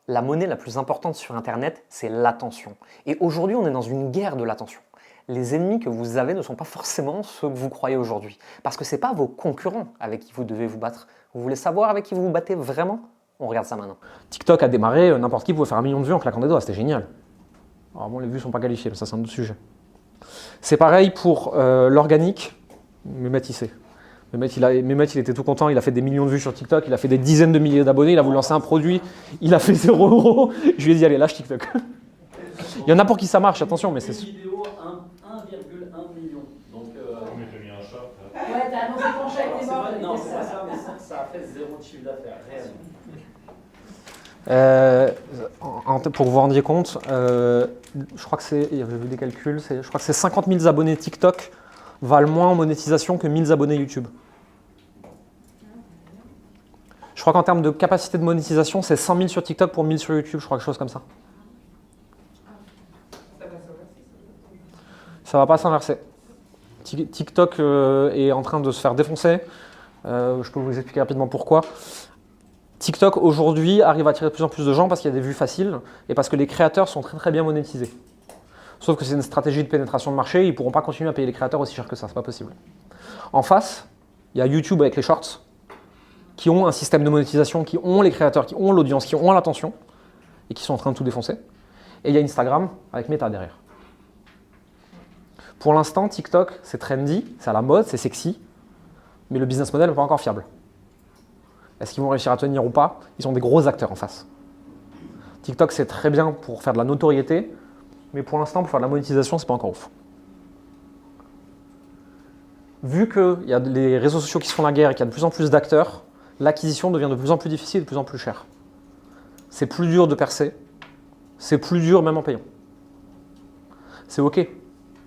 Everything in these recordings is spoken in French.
La monnaie la plus importante sur Internet, c'est l'attention. Et aujourd'hui, on est dans une guerre de l'attention. Les ennemis que vous avez ne sont pas forcément ceux que vous croyez aujourd'hui. Parce que ce n'est pas vos concurrents avec qui vous devez vous battre. Vous voulez savoir avec qui vous vous battez vraiment? On regarde ça maintenant. TikTok a démarré, n'importe qui pouvait faire 1 million de vues en claquant des doigts, c'était génial. Alors bon, les vues ne sont pas qualifiées, mais ça c'est un autre sujet. C'est pareil pour l'organique, Mehmet il sait. Mehmet il était tout content, il a fait des millions de vues sur TikTok, il a fait des dizaines de milliers d'abonnés, il a voulu lancer un produit, il a fait 0 €. Je lui ai dit allez lâche TikTok. Il y en a pour qui ça marche, attention, mais c'est... Une vidéo, 1,1 million. Donc, Mais t'as mis un chat. Ouais, t'as annoncé ton chat était mort. non, c'est pas ça, mais ça a fait 0 de chiffre d'affaires, réellement. Pour que vous vous rendiez compte, je crois que c'est, j'ai vu des calculs, je crois que c'est 50 000 abonnés TikTok valent moins en monétisation que 1000 abonnés YouTube. Je crois qu'en termes de capacité de monétisation, c'est 100 000 sur TikTok pour 1000 sur YouTube, je crois, quelque chose comme ça. Ça va pas s'inverser. TikTok est en train de se faire défoncer. Je peux vous expliquer rapidement pourquoi. TikTok aujourd'hui arrive à attirer de plus en plus de gens parce qu'il y a des vues faciles et parce que les créateurs sont très très bien monétisés. Sauf que c'est une stratégie de pénétration de marché, ils ne pourront pas continuer à payer les créateurs aussi cher que ça, c'est pas possible. En face, il y a YouTube avec les shorts qui ont un système de monétisation, qui ont les créateurs, qui ont l'audience, qui ont l'attention et qui sont en train de tout défoncer. Et il y a Instagram avec Meta derrière. Pour l'instant, TikTok, c'est trendy, c'est à la mode, c'est sexy, mais le business model n'est pas encore fiable. Est-ce qu'ils vont réussir à tenir ou pas? Ils ont des gros acteurs en face. TikTok, c'est très bien pour faire de la notoriété, mais pour l'instant, pour faire de la monétisation, c'est pas encore ouf. Vu qu'il y a les réseaux sociaux qui se font la guerre et qu'il y a de plus en plus d'acteurs, l'acquisition devient de plus en plus difficile et de plus en plus chère. C'est plus dur de percer, c'est plus dur même en payant. C'est ok, il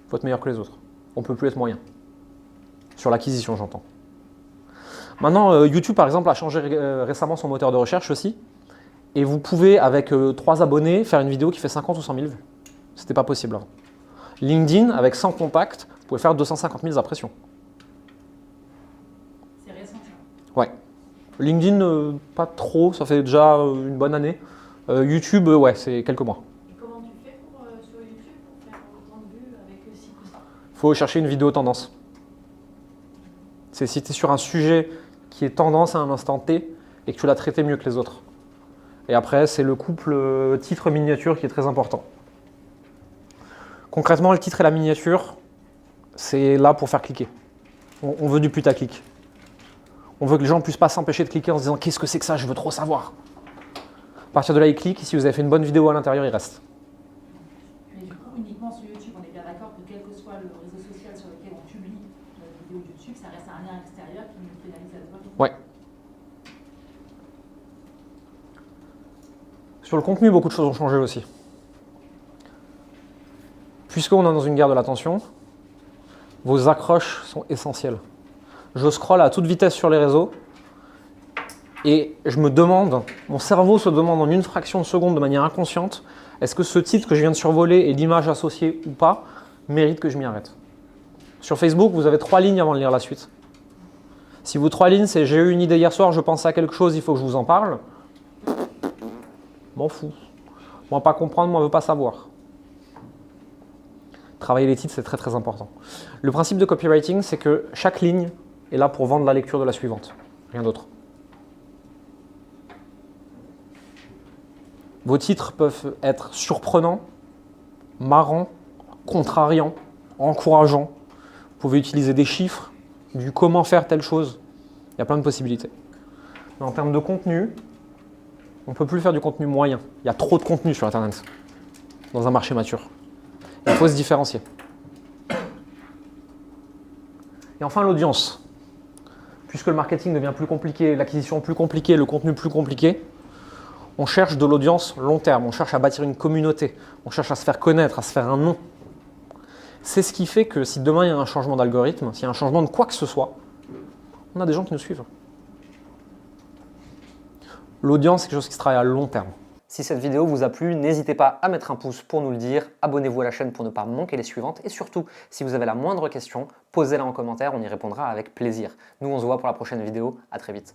faut être meilleur que les autres. On ne peut plus être moyen. Sur l'acquisition, j'entends. Maintenant, YouTube, par exemple, a changé récemment son moteur de recherche aussi. Et vous pouvez, avec 3 abonnés, faire une vidéo qui fait 50 ou 100 000 vues. C'était pas possible avant. LinkedIn, avec 100 contacts, vous pouvez faire 250 000 impressions. C'est récent ça. Ouais. LinkedIn, pas trop, ça fait déjà une bonne année. YouTube, ouais, c'est quelques mois. Et comment tu fais sur YouTube pour faire autant de vues avec si peu ça? Il faut chercher une vidéo tendance. C'est si tu es sur un sujet qui est tendance à un instant T et que tu l'as traité mieux que les autres. Et après, c'est le couple titre-miniature qui est très important. Concrètement, le titre et la miniature, c'est là pour faire cliquer. On veut du putaclic. On veut que les gens ne puissent pas s'empêcher de cliquer en se disant « Qu'est-ce que c'est que ça? Je veux trop savoir ». À partir de là, ils cliquent. Si vous avez fait une bonne vidéo à l'intérieur, ils restent. Mais du coup, uniquement sur YouTube, on est bien d'accord que quel que soit le réseau social sur lequel on publie notre vidéo YouTube, ça reste un lien extérieur qui nous pénalise à toi. Ouais. Sur le contenu, beaucoup de choses ont changé aussi. Puisqu'on est dans une guerre de l'attention, vos accroches sont essentielles. Je scrolle à toute vitesse sur les réseaux et je me demande, mon cerveau se demande en une fraction de seconde de manière inconsciente, est-ce que ce titre que je viens de survoler et l'image associée ou pas mérite que je m'y arrête? Sur Facebook, vous avez 3 lignes avant de lire la suite. Si vos 3 lignes, c'est j'ai eu une idée hier soir, je pensais à quelque chose, il faut que je vous en parle, m'en fous. Moi, pas comprendre, moi, veut pas savoir. Travailler les titres, c'est très très important. Le principe de copywriting, c'est que chaque ligne est là pour vendre la lecture de la suivante. Rien d'autre. Vos titres peuvent être surprenants, marrants, contrariants, encourageants. Vous pouvez utiliser des chiffres, du comment faire telle chose. Il y a plein de possibilités. Mais en termes de contenu, on ne peut plus faire du contenu moyen. Il y a trop de contenu sur Internet, dans un marché mature. Il faut se différencier. Et enfin, l'audience. Puisque le marketing devient plus compliqué, l'acquisition plus compliquée, le contenu plus compliqué, on cherche de l'audience long terme, on cherche à bâtir une communauté, on cherche à se faire connaître, à se faire un nom. C'est ce qui fait que si demain il y a un changement d'algorithme, s'il y a un changement de quoi que ce soit, on a des gens qui nous suivent. L'audience, c'est quelque chose qui se travaille à long terme. Si cette vidéo vous a plu, n'hésitez pas à mettre un pouce pour nous le dire, abonnez-vous à la chaîne pour ne pas manquer les suivantes et surtout, si vous avez la moindre question, posez-la en commentaire, on y répondra avec plaisir. Nous, on se voit pour la prochaine vidéo, à très vite.